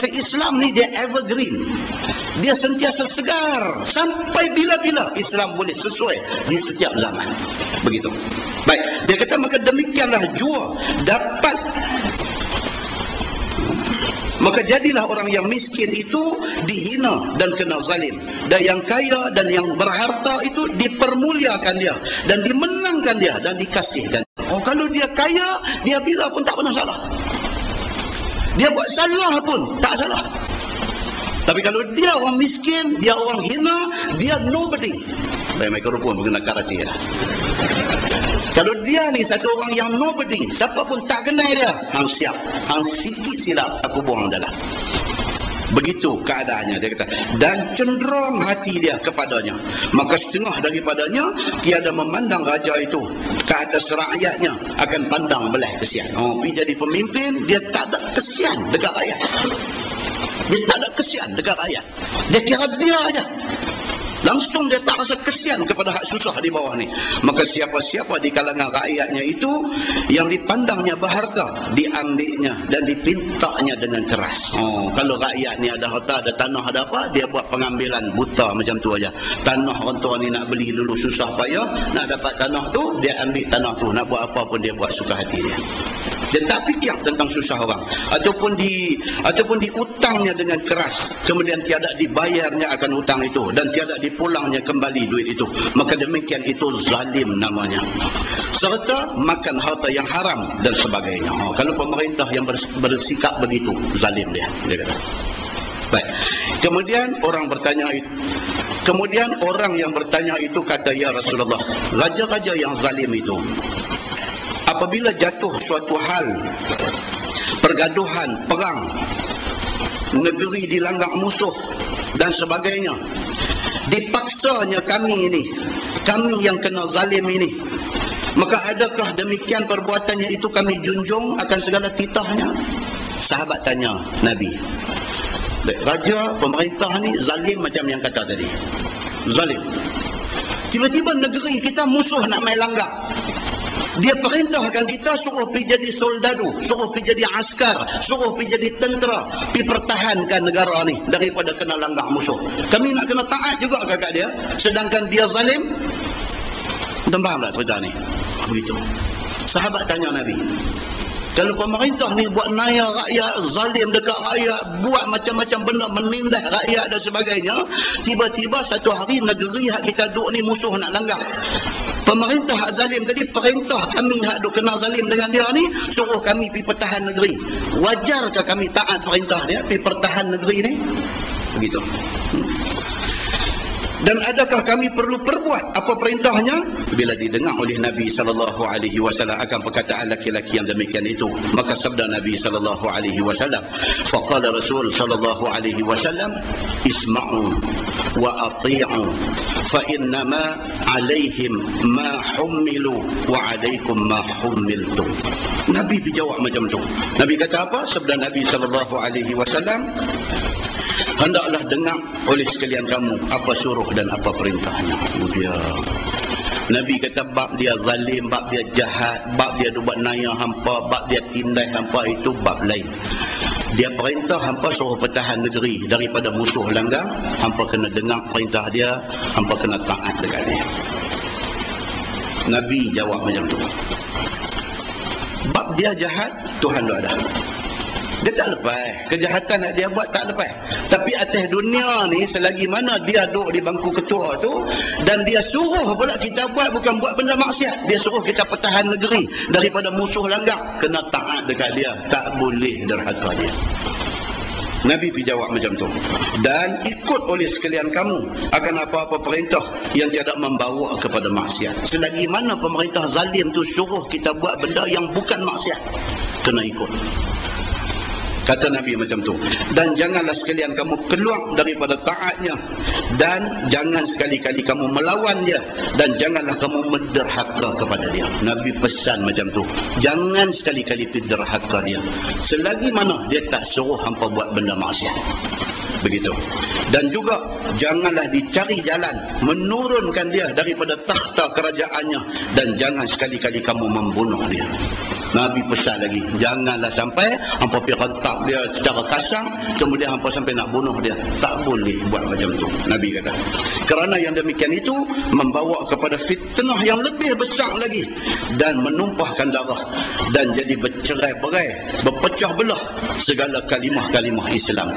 Islam ni dia evergreen. Dia sentiasa segar. Sampai bila-bila Islam boleh sesuai di setiap zaman. Begitu. Baik. Dia kata maka demikianlah jua dapat. Maka jadilah orang yang miskin itu dihina dan kena zalim. Dan yang kaya dan yang berharta itu dipermuliakan dia. Dan dimenangkan dia dan dikasihkan. Oh, kalau dia kaya, dia bila pun tak pernah salah. Dia buat salah pun tak salah. Tapi kalau dia orang miskin, dia orang hina, dia nobody. Baik, mikrofon berkena karate ya. Kalau dia ni satu orang yang nobody, siapa pun tak kenal dia, hang siap, hang sikit silap aku buang dalam. Begitu keadaannya, dia kata, dan cenderung hati dia kepadanya, maka setengah daripadanya tiada memandang raja itu ke atas rakyatnya, akan pandang belah kesian. Pergi jadi pemimpin, dia tak ada kesian dekat rakyat. Dia tak ada kesian dekat rakyat. Dia kira dia aja. Langsung dia tak rasa kesian kepada hak susah di bawah ni. Maka siapa-siapa di kalangan rakyatnya itu yang dipandangnya berharta, diambilnya dan dipintanya dengan keras. Kalau rakyat ni ada harta, ada tanah, ada apa, dia buat pengambilan buta macam tu aja. Tanah orang tua ni nak beli dulu susah payah, nak dapat tanah tu, dia ambil tanah tu, nak buat apa pun dia buat suka hati dia. Dia tak fikir tentang susah orang, ataupun diutangnya dengan keras, kemudian tiada dibayarnya akan hutang itu dan tiada dipulangnya kembali duit itu, maka demikian itu zalim namanya. Serta makan harta yang haram dan sebagainya. Kalau pemerintah yang bersikap begitu, zalim dia kata. Baik. Kemudian orang yang bertanya itu kata, ya Rasulullah, raja-raja yang zalim itu apabila jatuh suatu hal, pergaduhan, perang, negeri dilanggar musuh dan sebagainya, dipaksanya kami yang kena zalim ini, maka adakah demikian perbuatannya itu kami junjung akan segala titahnya? Sahabat tanya Nabi, raja, pemerintah ni zalim macam yang kata tadi, zalim. Tiba-tiba negeri kita musuh nak main langgar, dia perintahkan kita suruh pergi jadi soldadu, suruh pergi jadi askar, suruh pergi jadi tentera, pergi pertahankan negara ni daripada kena langgar musuh. Kami nak kena taat juga kakak dia, sedangkan dia zalim. Faham tak cerita ni? Begitu. Sahabat tanya Nabi, kalau pemerintah ni buat naya rakyat, zalim dekat rakyat, buat macam-macam benda, menindas rakyat dan sebagainya, tiba-tiba satu hari negeri hak kita duduk ni musuh nak langgar. Pemerintah hak zalim tadi perintah kami hak duk kena zalim dengan dia ni, suruh kami pergi pertahan negeri. Wajarkah kami taat perintah dia pergi pertahan negeri ni? Begitu. Dan adakah kami perlu perbuat apa perintahnya? Bila didengar oleh Nabi SAW akan perkataan laki-laki yang demikian itu, maka sabda Nabi SAW, faqala Rasul SAW, isma'u wa ati'u fa innama alaihim ma hummilu wa alaikum ma hummiltum. Nabi dijawab macam tu. Nabi kata apa? Sabda Nabi SAW, hendaklah dengar oleh sekalian kamu apa suruh dan apa perintahnya. Dia Nabi kata bab dia zalim, bab dia jahat, bab dia buat naya hampa, bab dia tindas hampa, itu bab lain. Dia perintah hampa suruh pertahan negeri daripada musuh langgar, hampa kena dengar perintah dia, hampa kena taat dekat dia. Nabi jawab macam tu. Bab dia jahat, Tuhan dah ada. Dia tak lepas. Kejahatan nak dia buat tak lepas. Tapi atas dunia ni, selagi mana dia duduk di bangku ketua tu, dan dia suruh pula kita buat, bukan buat benda maksiat, dia suruh kita pertahan negeri daripada musuh langgar, kena taat dekat dia, tak boleh derhaka dia. Nabi pergi jawab macam tu. Dan ikut oleh sekalian kamu akan apa-apa perintah yang tiada membawa kepada maksiat. Selagi mana pemerintah zalim tu suruh kita buat benda yang bukan maksiat, kena ikut. Kata Nabi macam tu. Dan janganlah sekalian kamu keluar daripada taatnya, dan jangan sekali-kali kamu melawan dia, dan janganlah kamu menderhaka kepada dia. Nabi pesan macam tu. Jangan sekali-kali derhaka dia selagi mana dia tak suruh hampa buat benda maksiat. begitu. Dan juga janganlah dicari jalan menurunkan dia daripada takhta kerajaannya, dan jangan sekali-kali kamu membunuh dia. Nabi pesan lagi, janganlah sampai hampa pergi rentak dia secara kasar, kemudian hampa sampai nak bunuh dia. Tak boleh buat macam tu, Nabi kata. Kerana yang demikian itu membawa kepada fitnah yang lebih besar lagi, dan menumpahkan darah, dan jadi bercerai-berai, berpecah belah segala kalimah-kalimah Islam.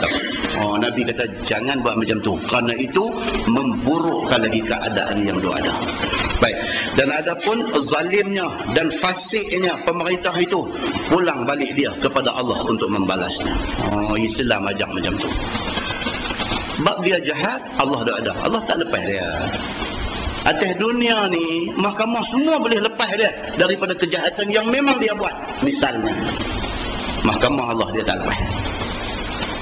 Nabi kata jangan buat macam tu, kerana itu memburukkan lagi keadaan yang ada. Baik, dan adapun zalimnya dan fasiknya pemerintah itu, pulang balik dia kepada Allah untuk membalasnya. Islam ajak macam tu. Sebab dia jahat, Allah dah ada, Allah tak lepas dia. Atas dunia ni, mahkamah semua boleh lepas dia daripada kejahatan yang memang dia buat. Misalnya, mahkamah Allah dia tak lepas.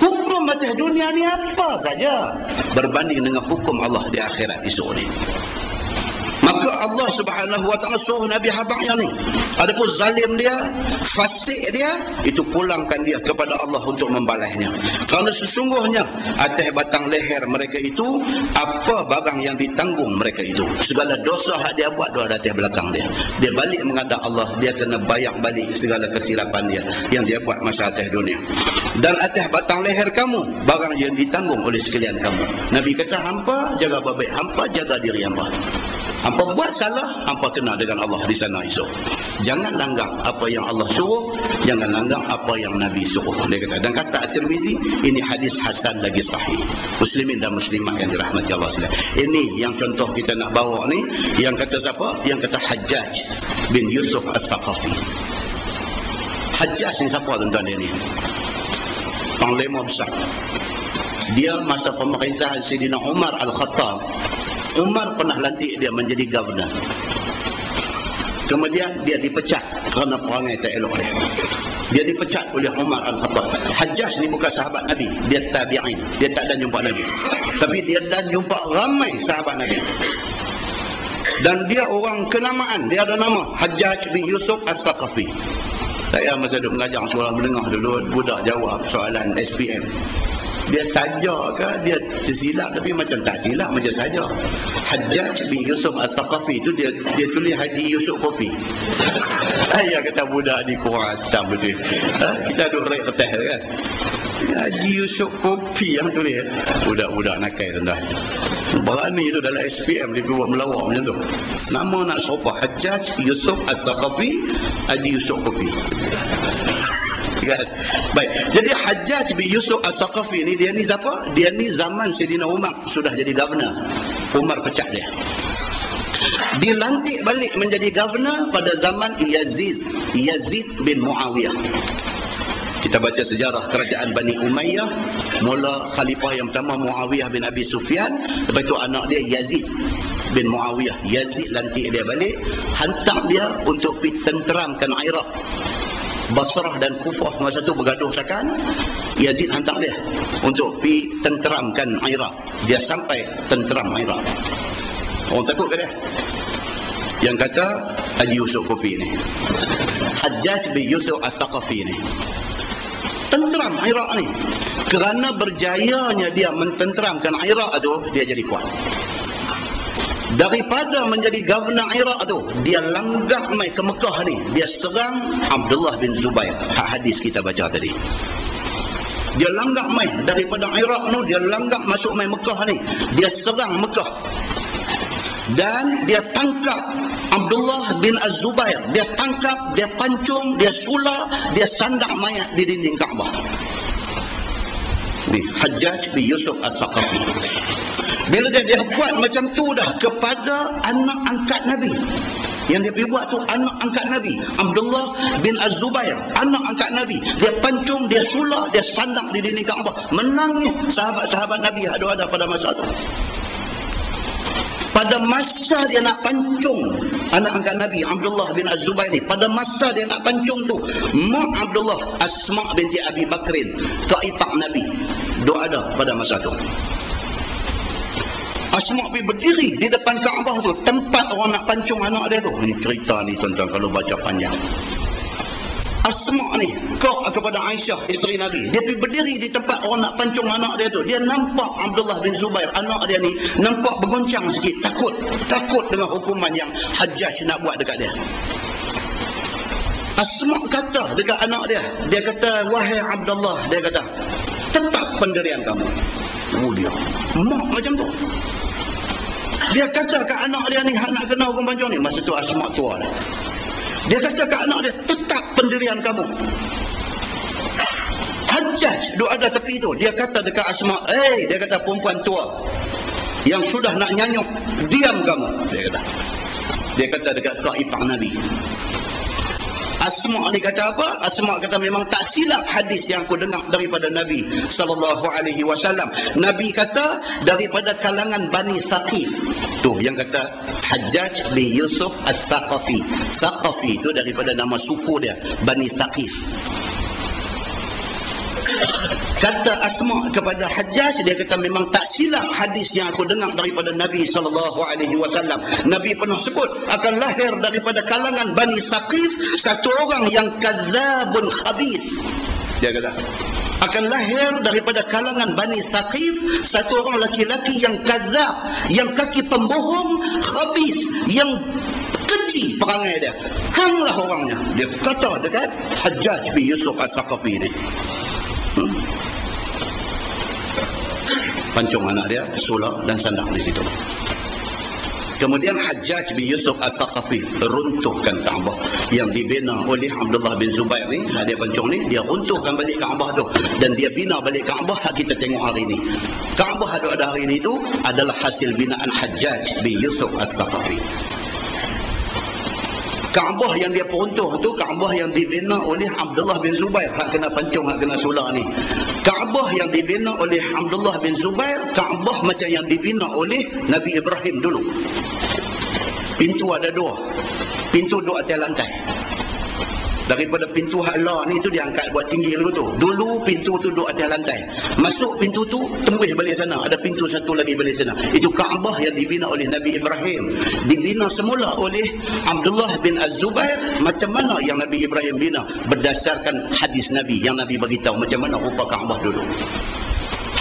Hukum atas dunia ni apa saja berbanding dengan hukum Allah di akhirat esok ni. Maka Allah Subhanahu wa ta'ala suruh Nabi habaq yang ni. Adapun zalim dia, fasik dia, itu pulangkan dia kepada Allah untuk membalasnya. Kerana sesungguhnya atas batang leher mereka itu apa barang yang ditanggung mereka itu. Segala dosa hak dia buat ada atas belakang dia. Dia balik menghadap Allah, dia kena bayar balik segala kesilapan dia yang dia buat masa atas dunia. Dan atas batang leher kamu barang yang ditanggung oleh sekalian kamu. Nabi kata hampa jaga baik, hampa jaga diri hampa. Hampa buat salah, hampa kena dengan Allah di sana esok. Jangan langgar apa yang Allah suruh, jangan langgar apa yang Nabi suruh. Dia kata, dan kata At-Tirmizi, ini hadis hasan lagi sahih. Muslimin dan muslimat yang dirahmati Allah sekalian. Ini yang contoh kita nak bawa ni, yang kata siapa? Yang kata Hajjaj bin Yusuf As-Saqafi. Hajjaj ni siapa tuan-tuan dia ni? Panglima besar. Dia masa pemerintahan Sayyidina Umar Al-Khattab. Umar pernah lantik dia menjadi governor. Kemudian dia dipecat kerana perangai tak elok dia. Dia dipecat oleh Umar Al-Khattab. Hajjaj ni bukan sahabat Nabi, dia tabi'in. Dia tak ada jumpa Nabi. Tapi dia dah jumpa ramai sahabat Nabi. Dan dia orang kenamaan, dia ada nama Hajjaj bin Yusuf As-Saqafi. Saya masa duduk mengajar sekolah menengah dulu, budak jawab soalan SPM. Dia saja ke dia tersilap, tapi macam tak silap, macam saja. Hajjaj bin Yusuf As-Saqafi itu dia tulis Haji Yusuf Kopi. Saya kata budak ni kurang asam betul. Kita duduk rek kertas kan. Haji Yusuf Kopi yang tulis. Budak-budak nakal tuan-tuan. Berani itu dalam SPM dia buat melawak macam tu. Nama nak sopa Hajjaj Yusuf As-Saqafi, Haji Yusuf Kopi. Kan? Baik. Jadi Hajjaj bin Yusuf As-Saqafi ni, dia ni siapa? Dia ni zaman Sayyidina Umar sudah jadi governor. Umar pecat dia. Dilantik balik menjadi governor pada zaman Yazid bin Muawiyah. Kita baca sejarah kerajaan Bani Umayyah, mula khalifah yang pertama Muawiyah bin Abi Sufyan, lepas itu anak dia Yazid bin Muawiyah. Yazid lantik dia balik, hantar dia untuk pergi tenteramkan Iraq. Basrah dan Kufah masa tu bergaduh sakan. Yazid hantar dia untuk pergi tenteramkan Iraq. Dia sampai tenteram Iraq. Orang takut ke dia? Yang kata Haji Yusuf Kopi ni, Hajjaj bin Yusuf As-Saqafi ni tenteram Iraq ni. Kerana berjayanya dia mententeramkan Iraq tu, dia jadi kuat. Daripada menjadi governor Iraq tu, dia langgak mai ke Mekah ni. Dia serang Abdullah bin Zubair. Hadis kita baca tadi. Dia langgak mai daripada Iraq tu, dia langgak masuk mai Mekah ni. Dia serang Mekah. Dan dia tangkap Abdullah bin Az-Zubair. Dia tangkap, dia pancung, dia sula, dia sandak mayat di dinding Kaabah. Ni Hajjaj bin Yusuf As-Saqafi. Bila dia buat macam tu dah kepada anak angkat Nabi. Yang dia pergi buat tu anak angkat Nabi, Abdullah bin Az-Zubair, anak angkat Nabi. Dia pancung, dia sula, dia sandak di dinding Kaabah. Menangnya sahabat-sahabat Nabi ada pada masa tu. Pada masa dia nak pancung anak angkat Nabi Abdullah bin Az-Zubair ni, pada masa dia nak pancung tu, mak Abdullah, Asma binti Abi Bakrin, kaipak Nabi, doa ada pada masa tu. Asma pergi berdiri di depan Kaabah tu, tempat orang nak pancung anak dia tu. Ini cerita ni tuan-tuan kalau baca panjang. Asma ni kau kepada Aisyah isteri Nabi. Dia pergi berdiri di tempat orang nak pancung anak dia tu. Dia nampak Abdullah bin Zubair, anak dia ni nampak bergoncang sikit, takut dengan hukuman yang Hajjaj nak buat dekat dia. Asma kata dekat anak dia, dia kata, wahai Abdullah, dia kata, tetap pendirian kamu. Dia mak macam tu. Dia kata ke anak dia ni, hak nak kena hukum pancung ni. Masa tu Asma tua dah. Dia kata ke anak dia, tetap pendirian kamu. Hajjaj duduk ada tepi tu, dia kata dekat Asma, dia kata, perempuan tua yang sudah nak nyanyuk, diam kamu. Dia kata dekat kak ipar Nabi. Asma ni kata apa? Asma kata, memang tak silap hadis yang aku dengar daripada Nabi SAW. Nabi kata daripada kalangan Bani Saqif. Tu yang kata Hajjaj bin Yusuf As-Saqafi. Saqafi itu daripada nama suku dia, Bani Saqif. Kata Asma kepada Hajjaj, dia kata memang tak silap hadis yang aku dengar daripada Nabi SAW. Nabi pernah sebut akan lahir daripada kalangan Bani Saqif satu orang yang kadzabun khabith. Dia kata akan lahir daripada kalangan Bani Saqif satu orang laki-laki yang kadzab, yang kaki pembohong, khabith, yang keji perangai dia. Hanglah orangnya. Dia kata dekat Hajjaj bin Yusuf As-Saqafi ni. Pancung anak dia, sulap dan sandang di situ. Kemudian Hajjaj bin Yusuf As-Saqafi runtuhkan Kaabah yang dibina oleh Abdullah bin Zubair ni. Dia pancung ni, dia runtuhkan balik Kaabah tu, dan dia bina balik Kaabah kita tengok hari ni. Kaabah ada hari ni tu adalah hasil binaan Hajjaj bin Yusuf As-Saqafi. Kaabah yang dia peruntuh tu, Kaabah yang dibina oleh Abdullah bin Zubair, hak kena pancung, hak kena sulah ni. Kaabah yang dibina oleh Abdullah bin Zubair, Kaabah macam yang dibina oleh Nabi Ibrahim dulu. Pintu ada dua. Pintu duduk atas lantai. Daripada pintu hala ni tu dia angkat buat tinggi dulu tu. Dulu pintu tu duduk atas lantai. Masuk pintu tu, tembus balik sana. Ada pintu satu lagi balik sana. Itu Kaabah yang dibina oleh Nabi Ibrahim. Dibina semula oleh Abdullah bin Az-Zubair. Macam mana yang Nabi Ibrahim bina? Berdasarkan hadis Nabi yang Nabi beritahu macam mana rupa Kaabah dulu.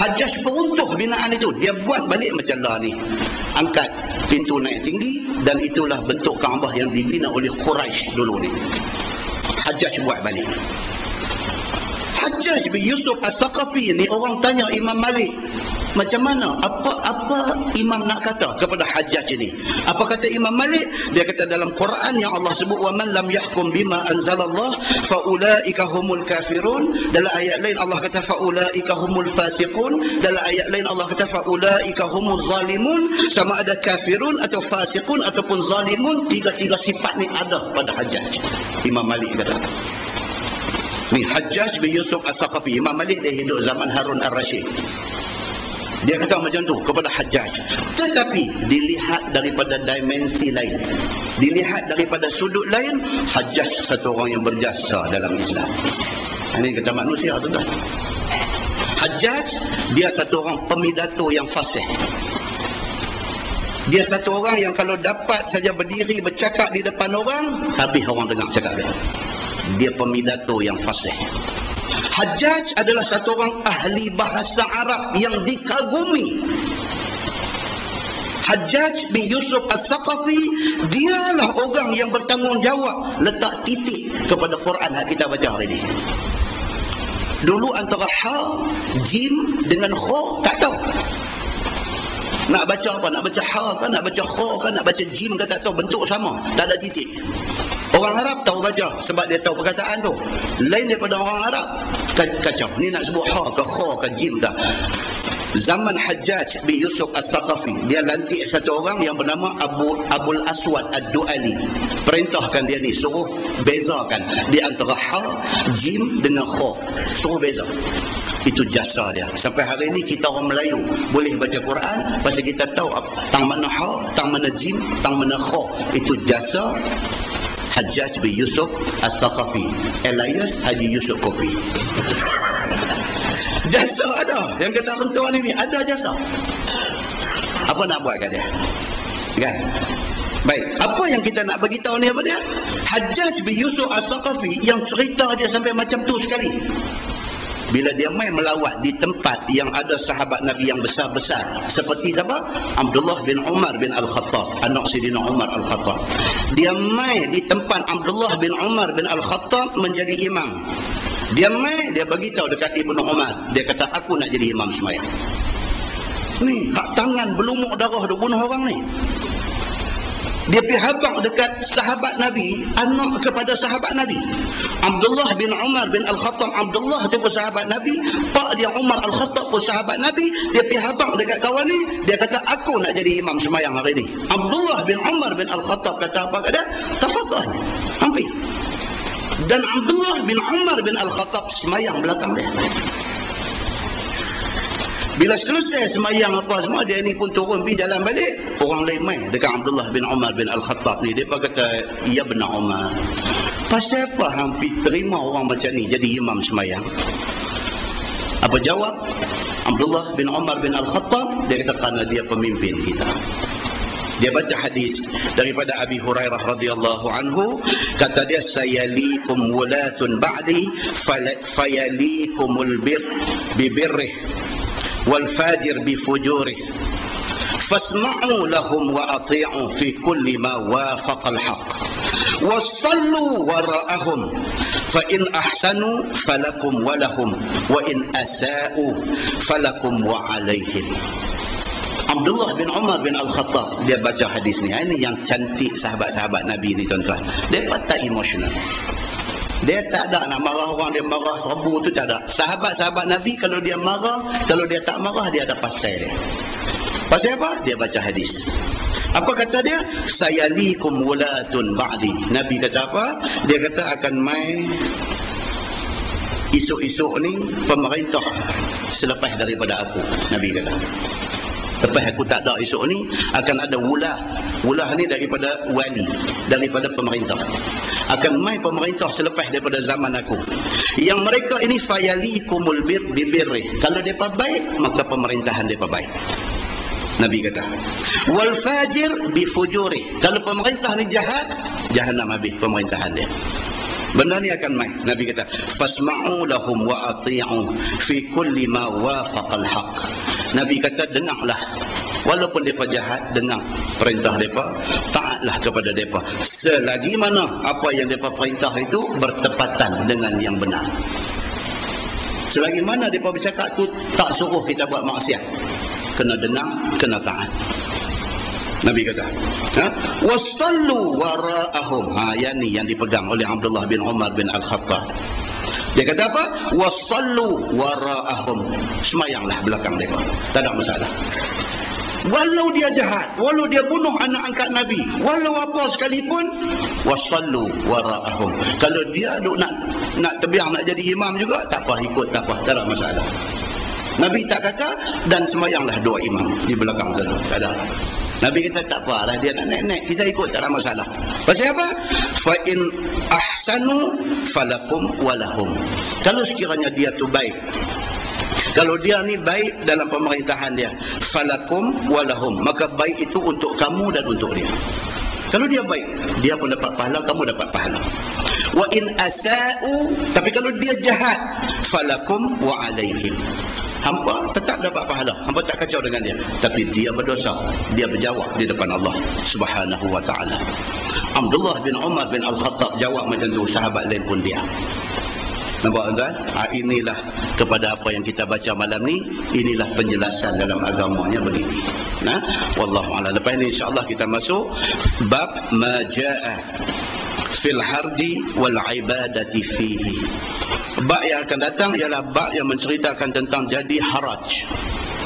Hajjaj peruntuh binaan itu. Dia buat balik macam lah ni. Angkat pintu naik tinggi, dan itulah bentuk Kaabah yang dibina oleh Quraisy dulu ni. Hajjaj buat balik. Hajjaj bin Yusuf As-Saqafi ni, orang tanya Imam Malik, macam mana? Apa Imam nak kata kepada Hajjaj ini? Apa kata Imam Malik? Dia kata dalam Quran yang Allah sebut, wa man lam yahkum bima anzalallah fa ulaika humul kafirun. Dalam ayat lain Allah kata fa ulaika humul fasiqun. Dalam ayat lain Allah kata fa ulaika humul zalimun. Sama ada kafirun atau fasiqun ataupun zalimun, tiga-tiga sifat ni ada pada Hajjaj. Imam Malik kata. Ni Hajjaj bin Yusuf As-Saqafi. Imam Malik dia hidup zaman Harun Ar-Rasyid. Dia kata macam tu kepada Hajjaj. Tetapi dilihat daripada dimensi lain, dilihat daripada sudut lain, Hajjaj satu orang yang berjasa dalam Islam. Ini kata manusia tu dah. Hajjaj dia satu orang pemidato yang fasih. Dia satu orang yang kalau dapat saja berdiri bercakap di depan orang, habis orang dengar cakap dia. Dia pemidato yang fasih. Hajjaj adalah satu orang ahli bahasa Arab yang dikagumi. Hajjaj bin Yusuf As-Saqafi, dialah orang yang bertanggungjawab letak titik kepada Quran yang kita baca hari ini. Dulu antara ha, jim dengan kha tak tahu. Nak baca apa? Nak baca ha kan? Nak baca kha kan? Nak baca jim kan? Tak tahu. Bentuk sama. Tak ada titik. Orang Arab tahu baca sebab dia tahu perkataan tu. Lain daripada orang Arab kacau. Ni nak sebut ha ke kha ke jim tak? Zaman Hajjaj bin Yusuf As-Saqafi, dia lantik satu orang yang bernama Abul Aswad Ad-Du'ali. Perintahkan dia ni, suruh bezakan di antara ha, jim dengan kha. Suruh beza. Itu jasa dia. Sampai hari ini kita orang Melayu boleh baca Quran pasal kita tahu tang mana ha, tang mana jim, tang mana kha. Itu jasa Hajjaj bin Yusuf As-Saqafi, alias Haji Yusuf Kopi. Jasa ada. Yang kata rentuan ini ada jasa. Apa nak buat kat dia? Kan? Baik, apa yang kita nak bagi tahu ni apa dia? Hajjaj bin Yusuf As-Saqafi yang cerita dia sampai macam tu sekali. Bila dia mai melawat di tempat yang ada sahabat Nabi yang besar-besar, seperti siapa? Abdullah bin Umar bin Al-Khattab, anak Sayyidina Umar Al-Khattab. Dia mai di tempat Abdullah bin Umar bin Al-Khattab menjadi imam. Dia mai, dia bagi tahu dekat Ibnu Umar. Dia kata, aku nak jadi imam sembahyang. Ni, hak tangan berlumuk darah dia bunuh orang ni. Dia pergi habaq dekat sahabat Nabi, anak kepada sahabat Nabi. Abdullah bin Umar bin Al-Khattab, Abdullah tu pun sahabat Nabi, pak dia Umar Al-Khattab pun sahabat Nabi. Dia pergi habaq dekat kawan ni, dia kata, aku nak jadi imam sembahyang hari ni. Abdullah bin Umar bin Al-Khattab kata apa kata? Tafadhal, ambil. Dan Abdullah bin Umar bin Al-Khattab sembahyang belakang dia. Bila selesai semayang apa semua, dia ni pun turun pergi jalan balik. Orang lain mai dekat Abdullah bin Umar bin Al-Khattab ni. Dia kata, ya benar Umar, pasal apa hampir terima orang macam ni jadi imam semayang? Apa jawab Abdullah bin Umar bin Al-Khattab? Dia kata, kerana dia pemimpin kita. Dia baca hadis daripada Abi Hurairah radhiyallahu anhu, kata dia, sayalikum wulatun ba'di fayalikumul bir bibirrih wal fajir bifujurih fasma'u lahum wa ati'u fi kulli ma wafaqa al-haq wasallu wara'ahum fa in ahsanu falakum wa lahum wa in asa'u falakum wa alaihim. Abdullah bin Umar bin Al-Khattab dia baca hadis ni. Ini yang cantik sahabat-sahabat Nabi ni tuan-tuan. Dia tak emosional. Dia tak ada nak marah orang, dia marah serbu tu tak ada. Sahabat-sahabat Nabi kalau dia marah, kalau dia tak marah, dia ada pasal dia. Pasal apa? Dia baca hadis. Apa kata dia? Sayalikum wulatun ba'di. Nabi kata apa? Dia kata akan mai esok-esok ni pemerintah selepas daripada aku. Nabi kata, lepas aku tak ada esok ni, akan ada wulah. Wulah ni daripada wali, daripada pemerintah. Akan mai pemerintah selepas daripada zaman aku. Yang mereka ini fayalikumul bir bibirri. Kalau mereka baik, maka pemerintahan mereka baik. Nabi kata, wal fajir bifujuri. Kalau pemerintah ni jahat, jahannam habis pemerintahan dia. Benda ni akan mai. Nabi kata, fasma'u lahum wa ati'u fi kulli ma wafaqal haq. Nabi kata, dengarlah. Walaupun mereka jahat, dengar perintah mereka, taatlah kepada mereka. Selagi mana apa yang mereka perintah itu bertepatan dengan yang benar. Selagi mana mereka bercakap tu tak suruh kita buat maksiat, kena dengar, kena taat. Nabi kata, wasallu wara'ahum. Yang ni yang dipegang oleh Abdullah bin Umar bin Al-Khattab. Dia kata apa? Wasallu wara'ahum. Semayanglah belakang mereka, tak ada masalah. Walau dia jahat, walau dia bunuh anak angkat Nabi, walau apa sekalipun, wasallu wara'ahum. Kalau dia nak terbiar nak jadi imam juga, tak apa, ikut, tak apa, tak ada masalah. Nabi tak kata, dan semayanglah dua imam di belakang sana, tak ada. Nabi kata, tak apalah, dia nak naik-naik, kita ikut, tak ada masalah. Pasal apa? Fa in ahsanu falakum walahum. Kalau sekiranya dia tu baik, kalau dia ni baik dalam pemerintahan dia, falakum walahum, maka baik itu untuk kamu dan untuk dia. Kalau dia baik, dia pun dapat pahala, kamu dapat pahala. Wa in asa'u, tapi kalau dia jahat, falakum wa alaihim. Hampa tetap dapat pahala, hampa tak kacau dengan dia, tapi dia berdosa, dia berjawab di depan Allah Subhanahu wa taala. Abdullah bin Umar bin Al-Khattab jawab macam tu, sahabat lain pun dia. Nampak tuan? Inilah kepada apa yang kita baca malam ni, inilah penjelasan dalam agamanya begini. Nah, wallahu a'lam. Lepas ni insya-Allah kita masuk bab ma jaa fil harji wal ibadati fihi. Bab yang akan datang ialah bab yang menceritakan tentang jadi haraj,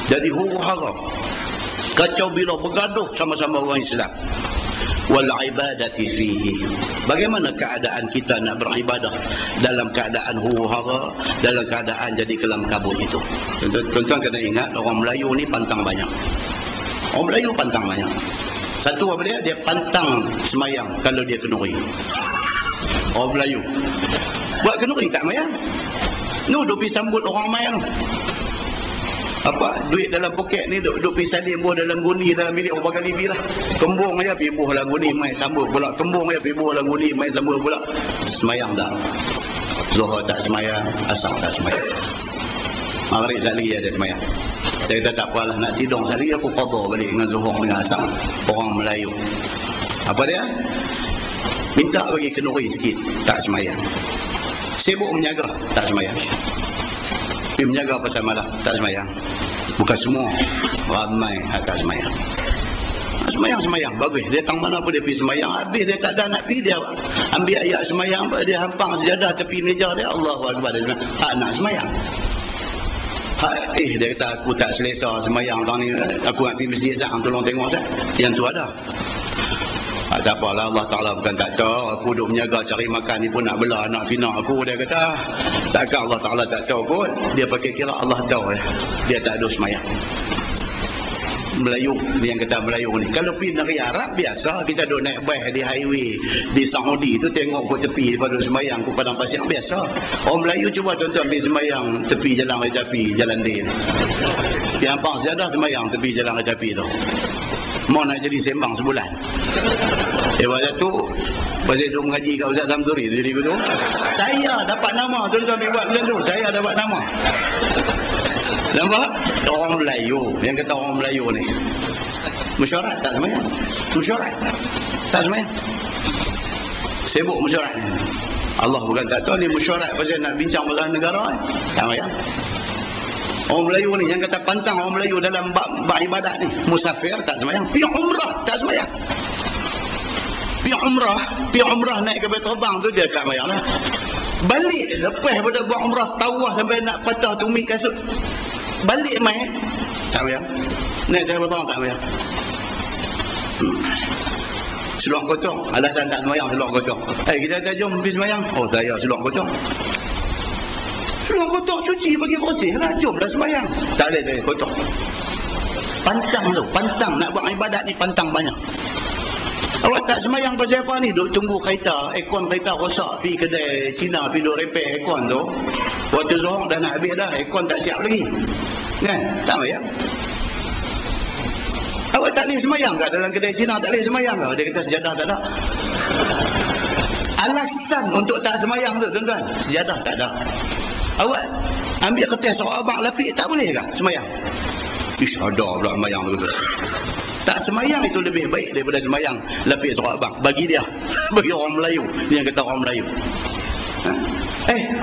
jadi huru-hara, kacau bila bergaduh sama-sama orang Islam. Wal ibadati fihi. Bagaimana keadaan kita nak beribadah dalam keadaan huru-hara, dalam keadaan jadi kelam kabut itu. Tuan-tuan kena ingat, orang Melayu ni pantang banyak. Orang Melayu pantang banyak. Satu apa dia? Dia pantang semayang kalau dia kenduri. Orang Melayu buat kenduri tak mayang. Duk pergi sambut orang mayang. duit dalam poket ni duk pergi salin buah dalam guni dalam milik orang kali lebih lah. Kembung aja pergi buah dalam guni mai sambut pula, kembung aja pergi buah dalam guni mai sambut pula. Semayang tak, Zuhur tak semayang, Asar tak semayang, Maghrib tak lagi ada semayang. Dia kata tak apalah, nak tidur sekali aku qadha balik dengan Zuhur dengan Asar. Orang Melayu apa dia, minta bagi kenduri sikit, tak semayang. Sibuk menjaga, tak semayang. Pergi menjaga pasal malam, tak semayang. Bukan semua, ramai tak semayang. Semayang, bagus. Dia tang mana pun dia pergi semayang. Habis dia tak ada nak pergi, dia ambil ayat semayang, dia hampang sejadah tepi meja dia, Allahu Akbar. Dia nak semayang. Dia kata aku tak selesa semayang tahun ni, aku nak pergi masjid Zah, tolong tengok Zah. Yang tu ada. Tak apalah, Allah Ta'ala bukan tak tahu. Aku duduk menjaga cari makan ni pun nak belah anak pinak aku. Dia kata takkan Allah Ta'ala tak tahu pun. Dia pakai kira Allah tahu. Dia tak ada semayang. Melayu ni yang kata Melayu ni. Kalau pergi negeri Arab biasa, kita duduk naik bas di highway di Saudi tu, tengok ke tepi daripada semayang ke padang pasir biasa. Orang Melayu cuba tuan-tuan pergi semayang tepi jalan retapi, jalan dia. Yang apa sejadah semayang tepi jalan retapi tu. Mau nak jadi sembang sebulan. Waktu tu pasal duk mengaji kat Ustaz Samsuri jadi begitu. Saya dapat nama, tuan-tuan pergi buat macam tu, saya dapat nama. Nampak? Orang Melayu, yang kata orang Melayu ni mesyuarat tak semayang. Mesyuarat tak semayang. Sibuk mesyuarat. Allah bukan tak tahu ni mesyuarat pasal nak bincang pasal negara ni. Tak semayang. Orang Melayu ni yang kata pantang orang Melayu dalam bab ibadat ni. Musafir tak semayang. Pergi umrah tak semayang. Pergi umrah naik ke Baitul Bang tu dia tak semayang lah. Balik lepas pada buat umrah tawaf sampai nak patah tumit kasut, balik main tak semayang. Naik ke Baitul Bang tak semayang. Seluar kotong, alasan tak semayang seluar kotong. Kita kata jom pergi semayang. Oh saya seluar kotong. Seluar kotor cuci bagi bersih lah, jomlah semayang. Tak boleh kotor. Pantang tu, pantang nak buat ibadat ni, pantang banyak. Awak tak semayang pasal apa ni? Duk tunggu kereta, aircon kereta rosak, pergi kedai Cina, pergi duk repair aircon tu. Waktu Zuhur dah nak habis dah, aircon tak siap lagi. Kan? Tak semayang. Awak tak boleh semayang kat dalam kedai Cina, tak boleh semayang ke? Dia kata sejadah tak ada. Alasan untuk tak semayang tu tuan-tuan, sejadah tak ada. Awak ambil kertas orang abang lapik tak boleh ke semayang? Ish, ada pula semayang tu. Tak semayang itu lebih baik daripada semayang lapik seorang abang. Bagi dia, bagi orang Melayu. Dia yang kata orang Melayu.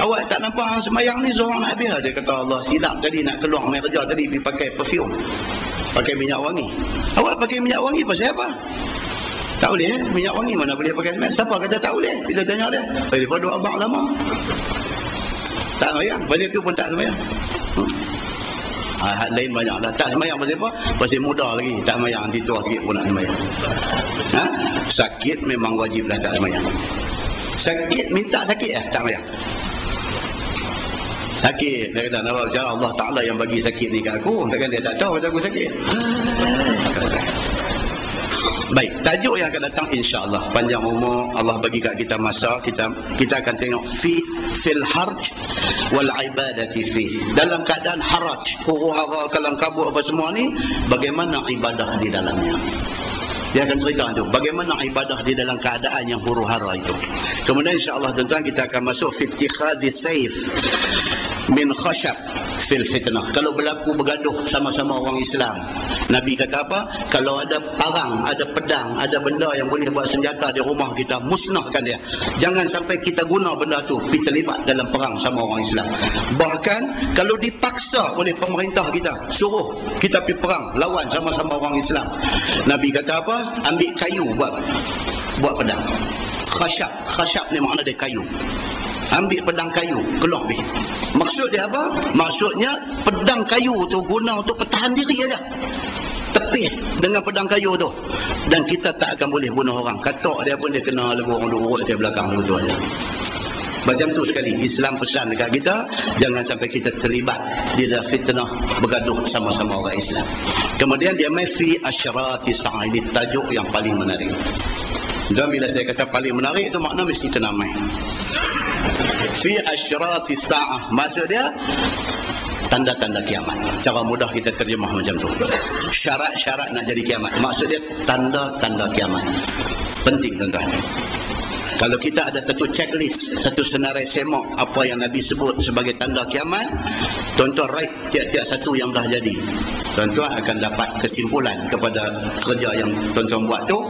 Awak tak nampak semayang ni Zuhur nak habis. Dia kata Allah silap tadi nak keluar main kerja tadi pergi pakai perfume, pakai minyak wangi. Awak pakai minyak wangi pasal apa? Tak boleh minyak wangi mana boleh pakai semayang? Siapa kata tak boleh? Kita tanya dia. Daripada abang lama tak semayang, pasal tu pun tak semayang. Lain banyak dah. Tak semayang pasal apa? Pasal muda lagi. Tak semayang, nanti tua sikit pun nak semayang. Sakit memang wajib dah tak semayang. Sakit, minta sakit tak semayang. Sakit, dia kata nampak cara Allah Ta'ala yang bagi sakit ni kat aku. Takkan dia tak tahu macam aku sakit. Baik, tajuk yang akan datang insya-Allah panjang umur, Allah bagi kat kita masa, kita akan tengok fil harj wal ibadati fi. Dalam keadaan haraj, huru-hara, kalang kabut apa semua ni, bagaimana ibadah di dalamnya. Dia akan cerita tu bagaimana ibadah di dalam keadaan yang huru-hara itu. Kemudian insya-Allah tuan-tuan kita akan masuk fi ittikhadhi sayf min khashab fil fitnah. Kalau berlaku bergaduh sama-sama orang Islam, Nabi kata apa? Kalau ada parang, ada pedang, ada benda yang boleh buat senjata di rumah kita, musnahkan dia. Jangan sampai kita guna benda tu pergi terlibat dalam perang sama orang Islam. Bahkan kalau dipaksa oleh pemerintah kita, suruh kita pergi perang lawan sama-sama orang Islam, Nabi kata apa? Ambil kayu buat pedang. Khashab ni makna dia kayu. Ambil pedang kayu, keluar pergi. Maksud dia apa? Maksudnya pedang kayu tu guna untuk pertahan diri aja. Tepih dengan pedang kayu tu. Dan kita tak akan boleh bunuh orang. Katok dia pun dia kena lebu orang duk urut dia belakang tu aja. Macam tu sekali Islam pesan dekat kita, jangan sampai kita terlibat di dalam fitnah bergaduh sama-sama orang Islam. Kemudian dia mai fi asyrati sa'ah, ini tajuk yang paling menarik. Dan bila saya kata paling menarik itu makna mesti kena main. Fi asyrati sa'ah, maksud dia tanda-tanda kiamat. Cara mudah kita terjemah macam tu. Syarat-syarat nak jadi kiamat. Maksud dia tanda-tanda kiamat. Penting tuan-tuan. Kalau kita ada satu checklist, satu senarai semak apa yang Nabi sebut sebagai tanda kiamat, tuan-tuan write tiap-tiap satu yang dah jadi. Tuan-tuan akan dapat kesimpulan kepada kerja yang tuan-tuan buat tu,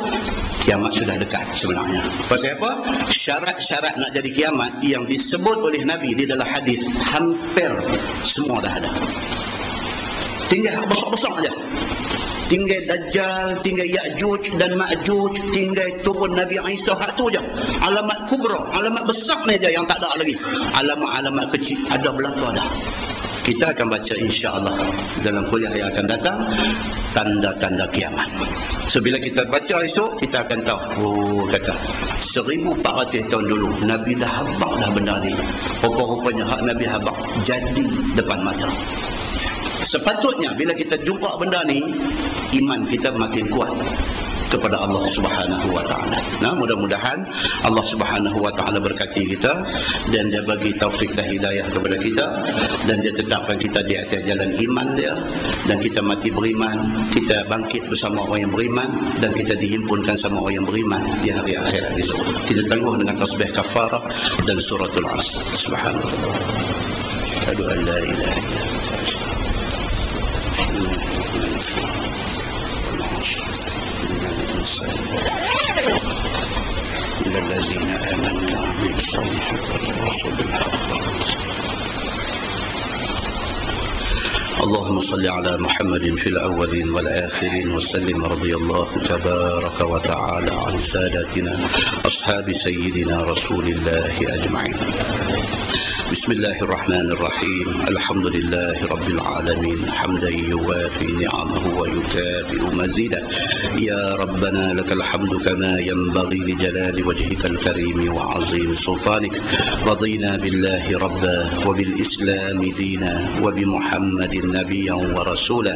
kiamat sudah dekat sebenarnya. Pasal apa? Syarat-syarat nak jadi kiamat yang disebut oleh Nabi di dalam hadis hampir semua dah ada. Tinggal besar-besar aja. Tinggal Dajjal, tinggal Ya'juj dan Ma'juj, tinggal turun Nabi Isa, hak tu je. Alamat kubra, alamat besar ni je yang tak ada lagi. Alamat-alamat kecil ada berlaku ada. Kita akan baca insya-Allah dalam kuliah yang akan datang tanda-tanda kiamat. So bila kita baca esok, kita akan tahu, oh kata 1400 tahun dulu Nabi dah habaq dah benda ni. Rupa-rupanya hak Nabi habaq jadi depan mata. Sepatutnya bila kita jumpa benda ni, iman kita makin kuat kepada Allah Subhanahu wa taala. Nah, mudah-mudahan Allah Subhanahu wa taala berkati kita dan dia bagi taufik dan hidayah kepada kita dan dia tetapkan kita di atas jalan iman dia dan kita mati beriman, kita bangkit bersama orang yang beriman dan kita dihimpunkan sama orang yang beriman di hari akhirat esok. Kita tangguh dengan tasbih kafarah dan suratul Asr. Subhanallah. Asyhadu an la ilaha illallah. إلى الذين آمنوا وعملوا الصالحات والرسل بالحق. اللهم صل على محمد في الأولين والآخرين وسلم رضي الله تبارك وتعالى عن سادتنا أصحاب سيدنا رسول الله أجمعين. بسم الله الرحمن الرحيم. الحمد لله رب العالمين حمدا يوافي نعمه ويكافئ مزيده. يا ربنا لك الحمد كما ينبغي لجلال وجهك الكريم وعظيم سلطانك. رضينا بالله ربا وبالإسلام دينا وبمحمد نبيا ورسولا.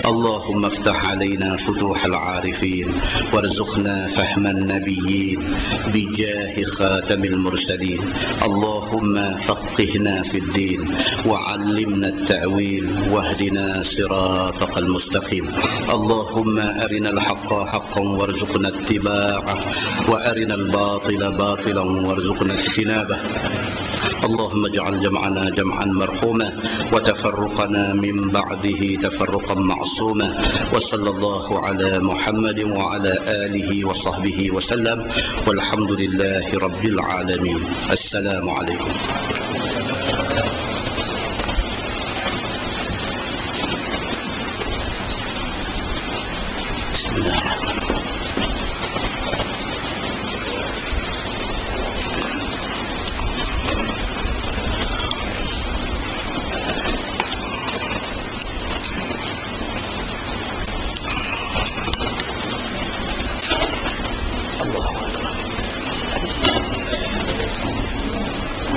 اللهم افتح علينا فتوح العارفين وارزقنا فهم النبيين بجاه خاتم المرسلين. اللهم فقهنا في الدين وعلمنا التأويل واهدنا صراطك المستقيم. اللهم أرنا الحق حقا وارزقنا اتباعه وأرنا الباطل باطلا وارزقنا اجتنابه. اللهم اجعل جمعنا جمعا مرحوما وتفرقنا من بعده تفرقا معصوما. وصلى الله على محمد وعلى آله وصحبه وسلم والحمد لله رب العالمين. السلام عليكم.